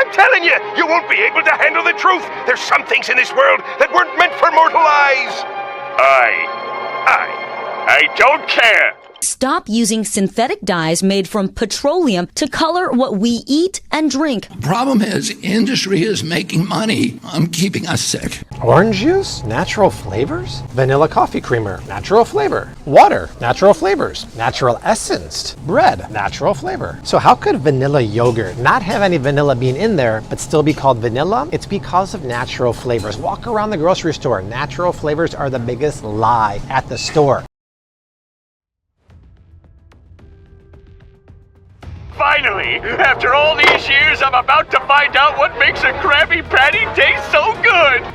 I'm telling you, you won't be able to handle the truth. There's some things in this world that weren't meant for mortal eyes. I don't care. Stop using synthetic dyes made from petroleum to color what we eat and drink. Problem is, industry is making money on keeping us sick. Orange juice, natural flavors. Vanilla coffee creamer, natural flavor. Water, natural flavors. Natural essenced. Bread, natural flavor. So how could vanilla yogurt not have any vanilla bean in there, but still be called vanilla? It's because of natural flavors. Walk around the grocery store. Natural flavors are the biggest lie at the store. Finally, after all these years, I'm about to find out what makes a Krabby Patty taste so good!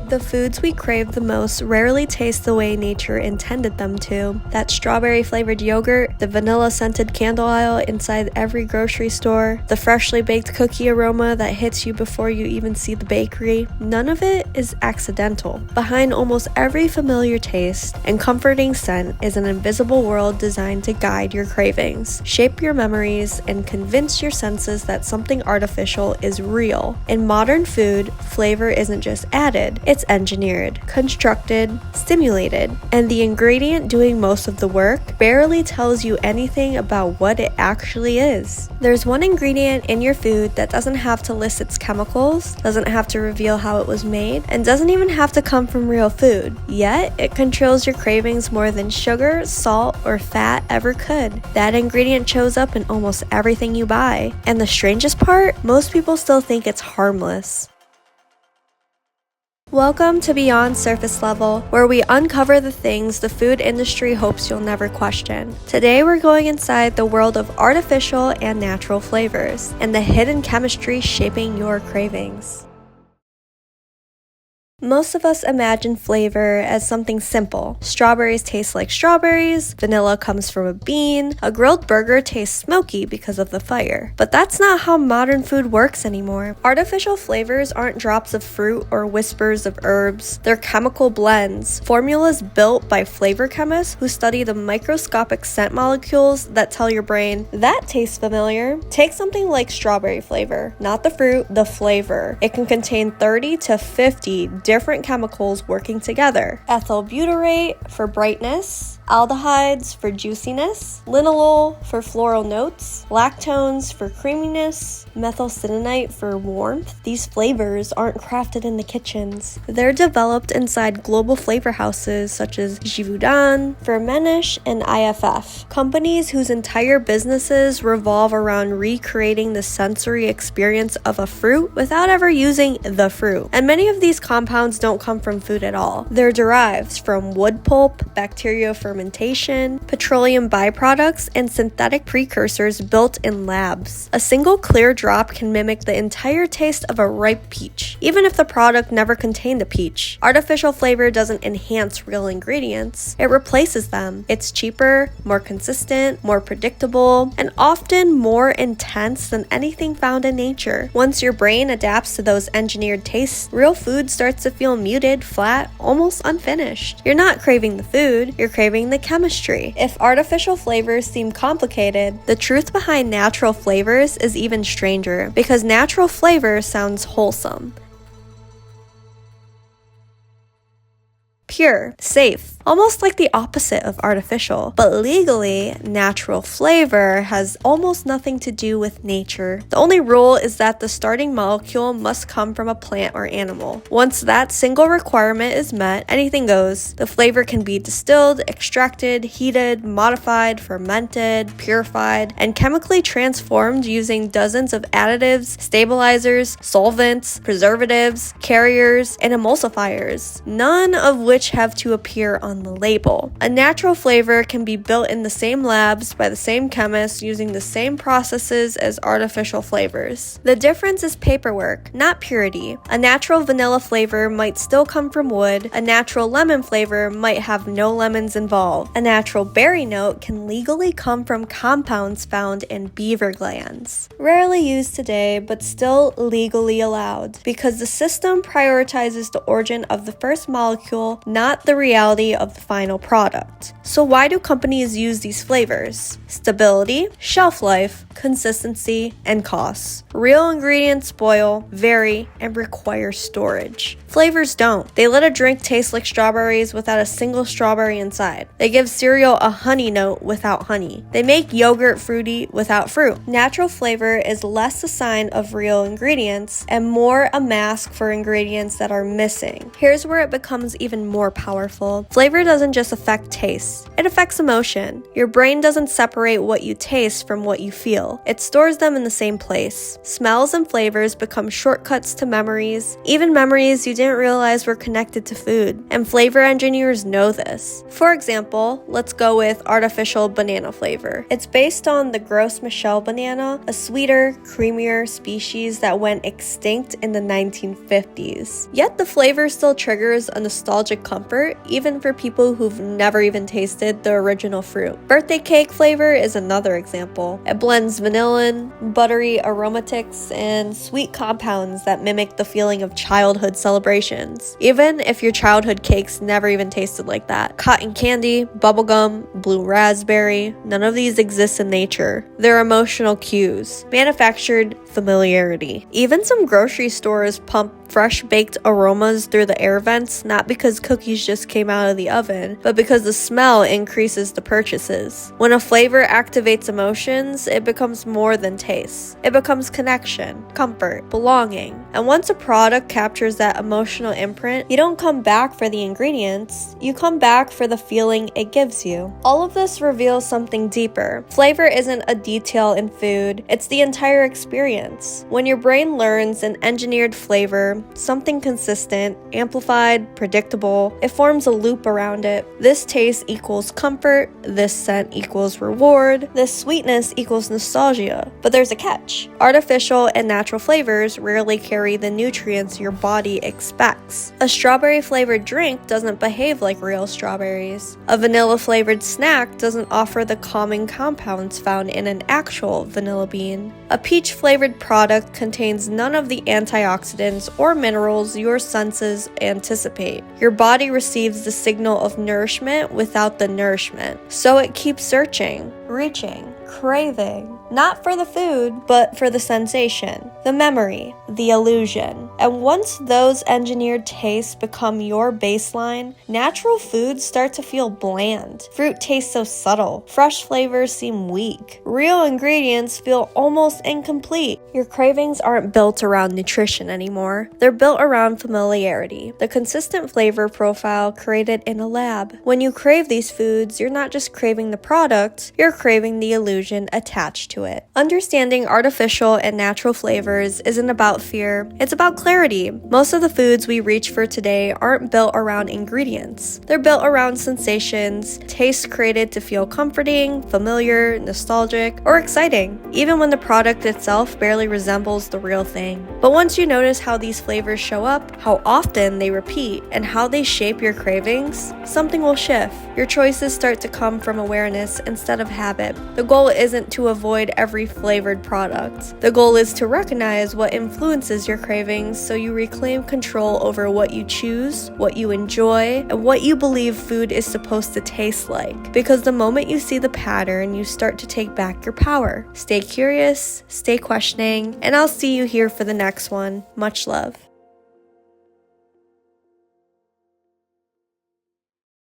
The foods we crave the most rarely taste the way nature intended them to. That strawberry flavored yogurt, the vanilla scented candle aisle inside every grocery store, the freshly baked cookie aroma that hits you before you even see the bakery, none of it is accidental. Behind almost every familiar taste and comforting scent is an invisible world designed to guide your cravings, shape your memories, and convince your senses that something artificial is real. In modern food, flavor isn't just added, it's engineered, constructed, stimulated, and the ingredient doing most of the work barely tells you anything about what it actually is. There's one ingredient in your food that doesn't have to list its chemicals, doesn't have to reveal how it was made, and doesn't even have to come from real food. Yet, it controls your cravings more than sugar, salt, or fat ever could. That ingredient shows up in almost everything you buy. And the strangest part, most people still think it's harmless. Welcome to Beyond Surface Level, where we uncover the things the food industry hopes you'll never question. Today we're going inside the world of artificial and natural flavors, and the hidden chemistry shaping your cravings. Most of us imagine flavor as something simple. Strawberries taste like strawberries, vanilla comes from a bean, a grilled burger tastes smoky because of the fire. But that's not how modern food works anymore. Artificial flavors aren't drops of fruit or whispers of herbs. They're chemical blends, formulas built by flavor chemists who study the microscopic scent molecules that tell your brain, that tastes familiar. Take something like strawberry flavor, not the fruit, the flavor. It can contain 30 to 50 different chemicals working together. Ethyl butyrate for brightness, aldehydes for juiciness, linalool for floral notes, lactones for creaminess, methylcinnamide for warmth. These flavors aren't crafted in the kitchens. They're developed inside global flavor houses such as Givaudan, Firmenich, and IFF, companies whose entire businesses revolve around recreating the sensory experience of a fruit without ever using the fruit. And many of these compounds don't come from food at all. They're derived from wood pulp, bacterial fermentation, petroleum byproducts, and synthetic precursors built in labs. A single clear drop can mimic the entire taste of a ripe peach, even if the product never contained a peach. Artificial flavor doesn't enhance real ingredients, it replaces them. It's cheaper, more consistent, more predictable, and often more intense than anything found in nature. Once your brain adapts to those engineered tastes, real food starts to feel muted, flat, almost unfinished. You're not craving the food, you're craving the chemistry. If artificial flavors seem complicated, the truth behind natural flavors is even stranger, because natural flavor sounds wholesome. Pure, safe, almost like the opposite of artificial. But legally, natural flavor has almost nothing to do with nature. The only rule is that the starting molecule must come from a plant or animal. Once that single requirement is met, anything goes. The flavor can be distilled, extracted, heated, modified, fermented, purified, and chemically transformed using dozens of additives, stabilizers, solvents, preservatives, carriers, and emulsifiers, none of which have to appear on on the label. A natural flavor can be built in the same labs by the same chemists using the same processes as artificial flavors. The difference is paperwork, not purity. A natural vanilla flavor might still come from wood. A natural lemon flavor might have no lemons involved. A natural berry note can legally come from compounds found in beaver glands. Rarely used today, but still legally allowed, because the system prioritizes the origin of the first molecule, not the reality of the final product. So why do companies use these flavors? Stability, shelf life, consistency, and costs. Real ingredients spoil, vary, and require storage. Flavors don't. They let a drink taste like strawberries without a single strawberry inside. They give cereal a honey note without honey. They make yogurt fruity without fruit. Natural flavor is less a sign of real ingredients and more a mask for ingredients that are missing. Here's where it becomes even more powerful. Flavor doesn't just affect taste. It affects emotion. Your brain doesn't separate what you taste from what you feel. It stores them in the same place. Smells and flavors become shortcuts to memories, even memories you didn't realize were connected to food. And flavor engineers know this. For example, let's go with artificial banana flavor. It's based on the Gros Michel banana, a sweeter, creamier species that went extinct in the 1950s. Yet the flavor still triggers a nostalgic comfort, even for people who've never even tasted the original fruit. Birthday cake flavor is another example. It blends vanillin, buttery aromatics, and sweet compounds that mimic the feeling of childhood celebrations, even if your childhood cakes never even tasted like that. Cotton candy, bubblegum, blue raspberry, none of these exist in nature. They're emotional cues, manufactured familiarity. Even some grocery stores pump fresh baked aromas through the air vents, not because cookies just came out of the oven, but because the smell increases the purchases. When a flavor activates emotions, it becomes more than taste. It becomes connection, comfort, belonging. And once a product captures that emotional imprint, you don't come back for the ingredients, you come back for the feeling it gives you. All of this reveals something deeper. Flavor isn't a detail in food, it's the entire experience. When your brain learns an engineered flavor, something consistent, amplified, predictable, it forms a loop around it. This taste equals comfort, this scent equals reward, this sweetness equals nostalgia. But there's a catch. Artificial and natural flavors rarely carry the nutrients your body expects. A strawberry flavored drink doesn't behave like real strawberries. A vanilla flavored snack doesn't offer the calming compounds found in an actual vanilla bean. A peach flavored product contains none of the antioxidants or minerals your senses anticipate. Your body receives the signal of nourishment without the nourishment. So it keeps searching, reaching, craving, not for the food, but for the sensation, the memory, the illusion. And once those engineered tastes become your baseline, natural foods start to feel bland. Fruit tastes so subtle. Fresh flavors seem weak. Real ingredients feel almost incomplete. Your cravings aren't built around nutrition anymore. They're built around familiarity, the consistent flavor profile created in a lab. When you crave these foods, you're not just craving the product, you're craving the illusion attached to it. Understanding artificial and natural flavors isn't about fear, it's about clarity. Most of the foods we reach for today aren't built around ingredients. They're built around sensations, tastes created to feel comforting, familiar, nostalgic, or exciting, even when the product itself barely resembles the real thing. But once you notice how these flavors show up, how often they repeat, and how they shape your cravings, something will shift. Your choices start to come from awareness instead of habit. The goal isn't to avoid every flavored product. The goal is to recognize what influences your cravings so you reclaim control over what you choose, what you enjoy, and what you believe food is supposed to taste like. Because the moment you see the pattern, you start to take back your power. Stay curious, stay questioning, and I'll see you here for the next one. Much love.